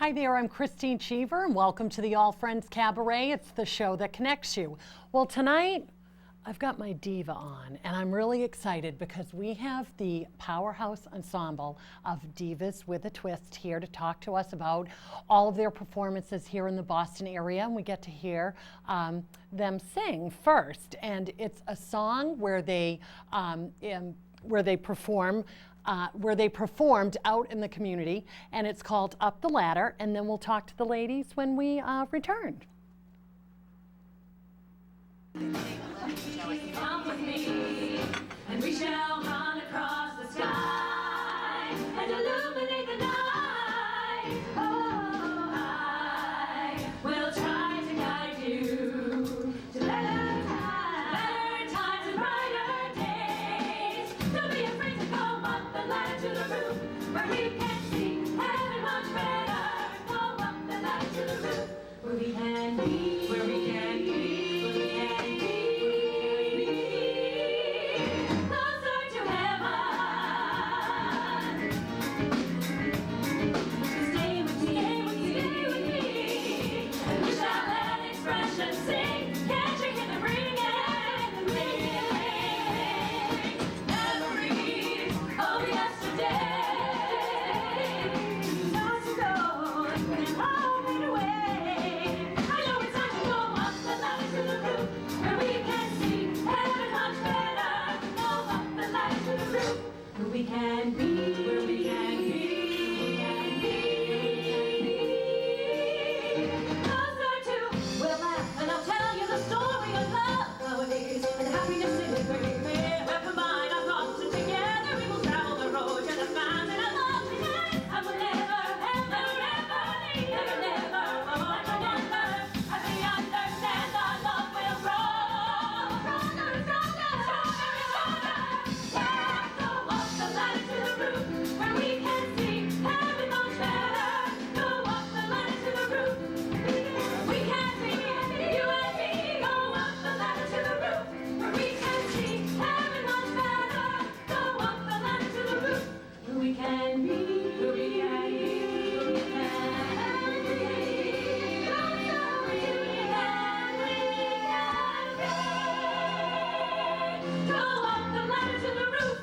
Hi there, I'm Christine Cheever, and welcome to the All Friends Cabaret. It's the show that connects you. Well, tonight, I've got my diva on, and I'm really excited because we have the powerhouse ensemble of Divas with a Twist here to talk to us about all of their performances here in the Boston area, and we get to hear them sing first. And it's a song where they performed out in the community, and it's called Up the Ladder, and then we'll talk to the ladies when we return. Come with me, and we shall run across the sky and illuminate the night. Oh, I will try to guide you to better times and brighter days. Don't be afraid to go up the ladder to the roof where we can see heaven much better. Go up the ladder to the roof where we can be, where we can be, where we can be. We can be, where we can be, we can be closer to. We'll laugh and I'll tell you the story of love nowadays and happiness in it great. We'll combine our thoughts and together we will travel the road to the fountain of love tonight. And we'll never, ever, ever leave, never, never, never, never. As we understand our love will grow stronger and stronger, stronger and stronger. Yeah, go up the ladder to the roof where we can see heaven much better. Go up the ladder to the roof. We can see, you and me. Go up the ladder to the roof where we can see heaven much better. Go up the ladder to the roof where we can be, where we can be, where we can be. Go up the ladder to the roof.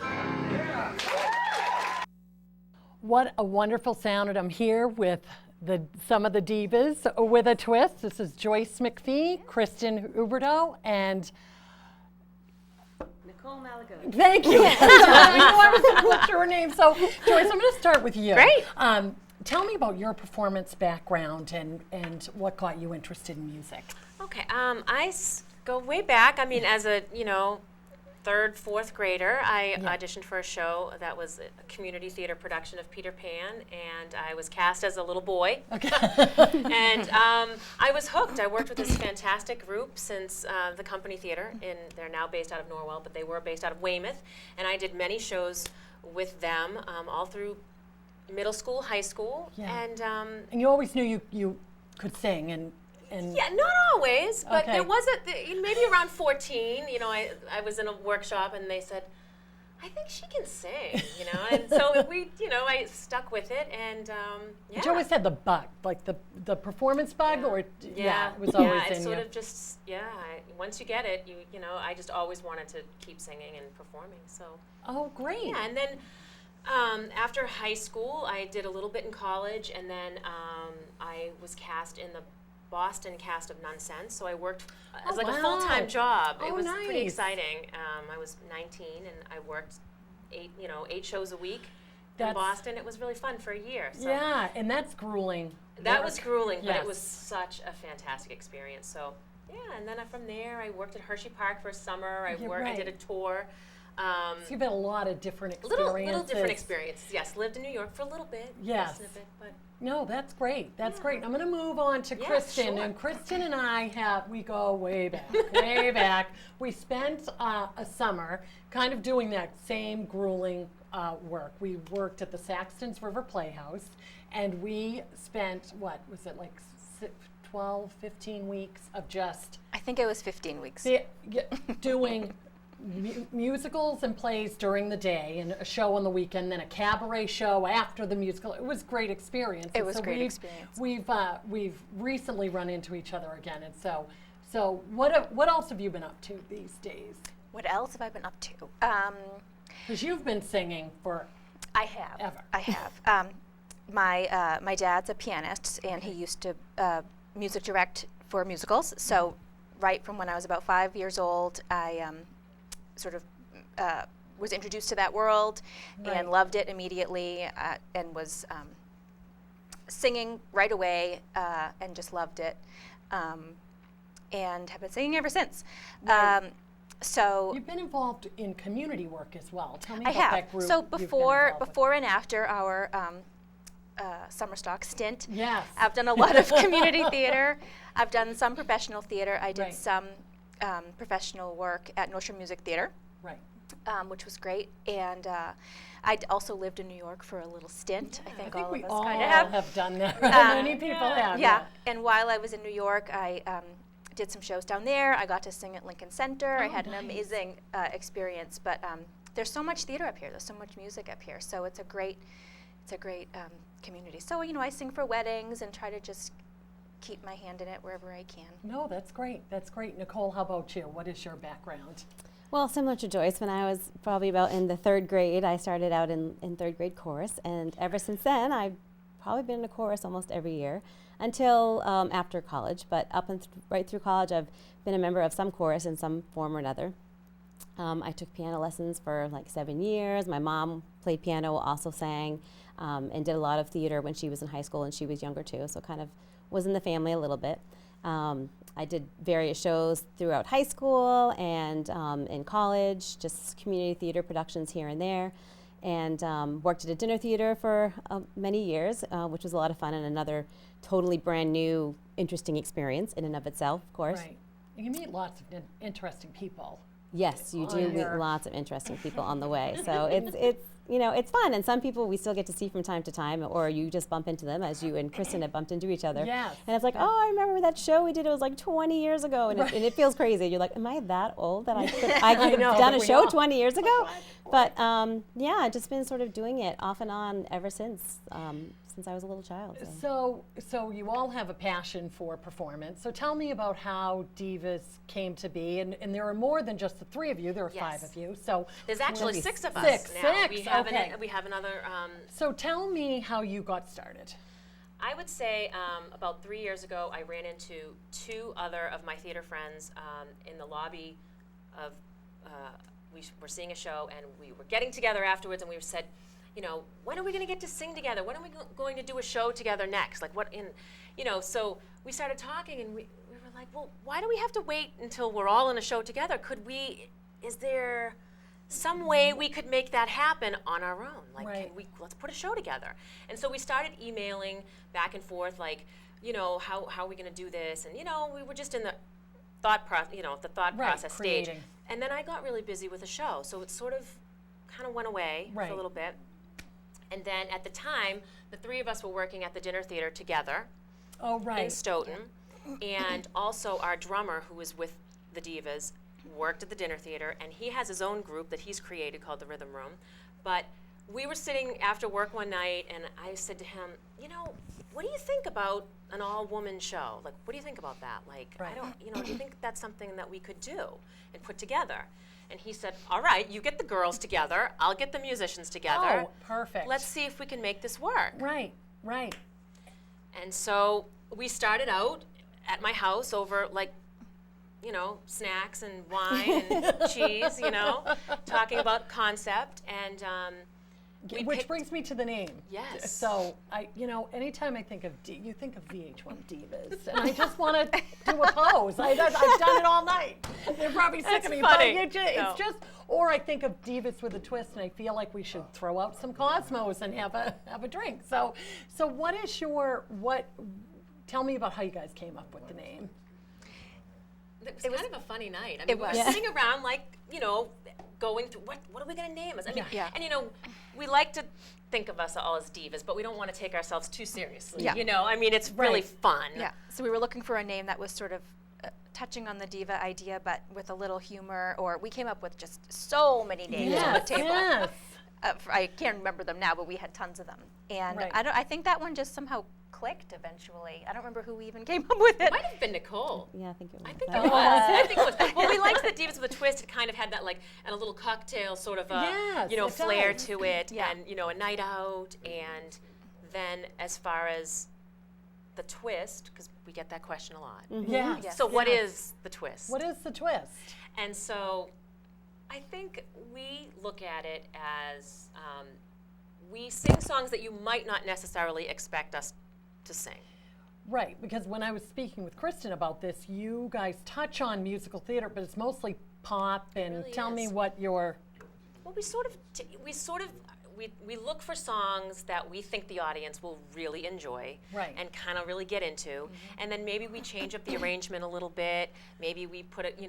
What a wonderful sound, and I'm here with some of the divas with a twist. This is Joyce McPhee, Kristen Huberto, and Nicole Malago. thank you. I was going to butcher her name. So, Joyce, I'm going to start with you. Great. Tell me about your performance background and what got you interested in music. Okay, go way back. I mean, as a, third, fourth grader, I auditioned for a show that was a community theater production of Peter Pan, and I was cast as a little boy. Okay. And I was hooked. I worked with this fantastic group since the Company Theater. They're now based out of Norwell, but they were based out of Weymouth. And I did many shows with them all through middle school, high school. Yeah. And you always knew you could sing and yeah, not always, but Okay. there was maybe around 14, I was in a workshop and they said, I think she can sing, and so I stuck with it and yeah. But you always had the bug, like the performance bug, or it was always yeah, in it's sort you. of just once you get it, I just always wanted to keep singing and performing. So Oh, great. yeah, and then after high school, I did a little bit in college, and then I was cast in the Boston cast of Nonsense, so I worked as Oh, a wow. full-time job. Oh, It was pretty nice. exciting. I was 19 and I worked 8 shows a week in That's- Boston. It was really fun for a year. So Yeah, and that's grueling. that was grueling, but Yes. it was such a fantastic experience. So yeah, and then from there I worked at Hershey Park for a summer. I did a tour. So you've had a lot of different experiences. Little different experiences. Yes, lived in New York for a little bit. Yes. A snippet, but No, that's great. That's great. I'm going to move on to Yeah, Kristen. sure. And Kristen and I we go way back, way back. We spent a summer kind of doing that same grueling work. We worked at the Saxton's River Playhouse, and we spent, 12, 15 weeks of just I think it was 15 weeks. doing musicals and plays during the day, and a show on the weekend, then a cabaret show after the musical. It was a great experience. It And was so great we've, experience. We've recently run into each other again, and so what else have you been up to these days? What else have I been up to? Because you've been singing for I have. Ever. I have. My dad's a pianist, and he used to music direct for musicals. So, right from when I was about 5 years old, I sort of was introduced to that world Right. and loved it immediately, and was singing right away, and just loved it, and have been singing ever since. Right. So. You've been involved in community work as well. Tell me I about have. that group. So you've been before involved with. before and after our summer stock stint, Yes. I've done a lot of community theater. I've done some professional theater. I did Right. some professional work at North Shore Music Theater, Right. which was great. And I also lived in New York for a little stint. I I think think all we of us all kind of have. have done that. Many people have. Yeah. And while I was in New York, I did some shows down there. I got to sing at Lincoln Center. I Oh, had an nice. amazing experience. But there's so much theater up here. There's so much music up here. So it's a great community. So I sing for weddings and try to just keep my hand in it wherever I can. No, that's great. That's great. Nicole, how about you? What is your background? Well, similar to Joyce, when I was probably about in the 3rd grade, I started out in 3rd grade chorus, and ever since then, I've probably been in a chorus almost every year until after college. But up and right through college, I've been a member of some chorus in some form or another. I took piano lessons for like 7 years. My mom played piano, also sang, and did a lot of theater when she was in high school, and she was younger too, so kind of was in the family a little bit. I did various shows throughout high school and in college, just community theater productions here and there, and worked at a dinner theater for many years, which was a lot of fun and another totally brand new, interesting experience in and of itself, of course. Right. You meet lots of interesting people. Yes, you On do meet your- lots of interesting people on the way. So it's fun, and some people we still get to see from time to time, or you just bump into them, as you and Kristen have bumped into each other. Yes. And it's like, oh, I remember that show we did. It was like 20 years ago, and, Right. it feels crazy. You're like, am I that old that I could have know, done a we show all- 20 years ago? What? But yeah, I've just been sort of doing it off and on ever since I was a little child. So. So you all have a passion for performance. So tell me about how Divas came to be. And there are more than just the 3 of you. There are 5 Yes. of you. So There's actually be 6 of us six. now. Six, We have okay. we have another. so tell me how you got started. I would say about 3 years ago, I ran into 2 other of my theater friends in the lobby of. We were seeing a show, and we were getting together afterwards, and we said, when are we going to get to sing together? When are we going to do a show together next? Like what in, so we started talking, and we were like, well, why do we have to wait until we're all in a show together? Is there some way we could make that happen on our own? Like, Right. let's put a show together. And so we started emailing back and forth, like, how are we going to do this? And, we were just in the thought process, Right, process stage. creating. And then I got really busy with the show, so it sort of kind of went away for Right. a little bit. And then at the time, the 3 of us were working at the dinner theater together Oh, in right. Stoughton, and also our drummer, who was with the Divas, worked at the dinner theater, and he has his own group that he's created called the Rhythm Room. But we were sitting after work one night, and I said to him, what do you think about an all-woman show? Like, what do you think about that? Like, Right. I don't, do you think that's something that we could do and put together? And he said, all right, you get the girls together, I'll get the musicians together. Oh, perfect. Let's see if we can make this work. Right, right. And so we started out at my house over snacks and wine and cheese, talking about concept. And we Which picked- brings me to the name. Yes. So anytime I think of you think of VH1 Divas, and I just want to do a pose. I've done it all night. They're probably sick That's of me, funny. but No. it's just. Or I think of Divas with a twist, and I feel like we should throw out some Cosmos and have a drink. So what is Tell me about how you guys came up with the name. It was kind of a funny night. I mean, It we were was. sitting around, going through what are we going to name us? I mean, Yeah. and we like to think of us all as divas, but we don't want to take ourselves too seriously. Yeah. I mean, it's really Right. fun. Yeah. So we were looking for a name that was sort of touching on the diva idea, but with a little humor, or we came up with just so many names on the Yes, table. yes. I can't remember them now, but we had tons of them. And Right. I think that one just somehow clicked eventually. I don't remember who even came up with it. It might have been Nicole. Yeah, I think it was. I think that. that was. I think it was. Well, we liked the Divas with a Twist. It kind of had that and a little cocktail sort of a Yes, it flair does. to it, Yeah. and a night out. And then as far as the twist, because we get that question a lot. Yes. Yes. So what yes. is the twist? What is the twist? And so I think we look at it as we sing songs that you might not necessarily expect us to sing. Right, because when I was speaking with Kristen about this, you guys touch on musical theater, but it's mostly pop. And really tell me is. what your Well, we look for songs that we think the audience will really enjoy Right. and kind of really get into, and then maybe we change up the arrangement a little bit. Maybe we put it,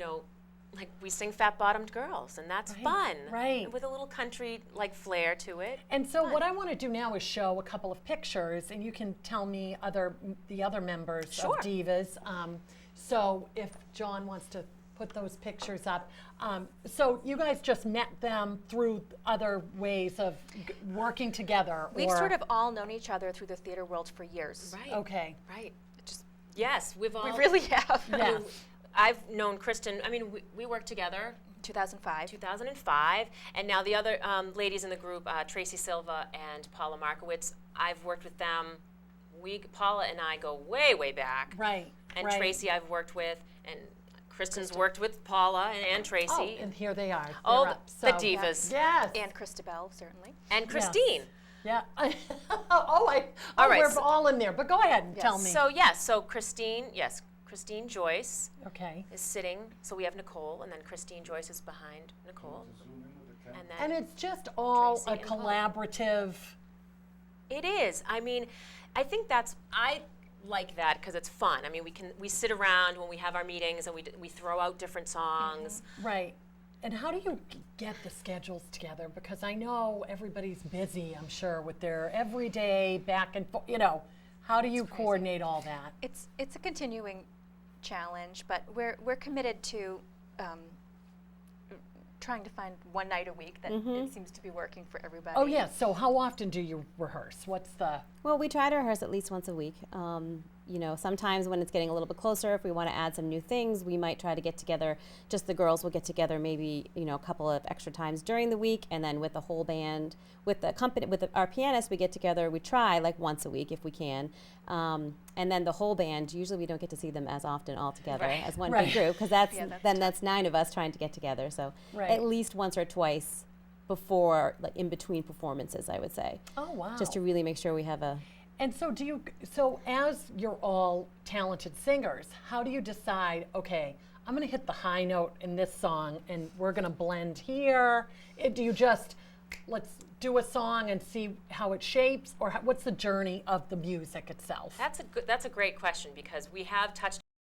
like we sing Fat Bottomed Girls, and that's Right, fun, right. with a little country like flair to it. And so what I want to do now is show a couple of pictures, and you can tell me the other members Sure. of Divas. So if John wants to put those pictures up. So you guys just met them through other ways of working together? We've or- sort of all known each other through the theater world for years. Right. Okay. Right. Yes, we've all. We really have. Yeah. I've known Kristen. I mean, we worked together 2005. 2005, and now the other ladies in the group, Tracy Silva and Paula Markowitz, I've worked with them. Paula and I go way, way back. Right. And right. Tracy I've worked with, and Kristen's worked with Paula and Tracy. Oh, and here they are. Oh, They're up. the So- Divas. Yes. And Christabel, certainly. And Christine. Yeah. All right, We're so- all in there, but go ahead and Yes. tell me. So Christine Joyce Okay. is sitting. So we have Nicole, and then Christine Joyce is behind Nicole. And then And it's just all Tracy a and Paula. collaborative. It is. I mean, I think I like that because it's fun. I mean, we sit around when we have our meetings and we throw out different songs. Right. And how do you get the schedules together? Because I know everybody's busy, I'm sure, with their everyday back and forth, how do you coordinate all that? It's a continuing challenge, but we're committed to trying to find one night a week that it seems to be working for everybody. Oh, yeah. So how often do you rehearse? What's the... Well, we try to rehearse at least once a week. Sometimes when it's getting a little bit closer, if we want to add some new things, we might try to get together. Just the girls will get together maybe, a couple of extra times during the week, and then with the whole band, with the company, our pianist, we get together. We try like once a week if we can, and then the whole band. Usually, we don't get to see them as often all together Right. as one Right. big group, because that's Yeah, that's that's 9 of us trying to get together. So Right. at least once or twice before, like in between performances, I would say. Oh, wow. Just to really make sure we have a. And so so as you're all talented singers, how do you decide, okay, I'm going to hit the high note in this song and we're going to blend here? Do you just, let's do a song and see how it shapes, or what's the journey of the music itself? That's a great question because we have touched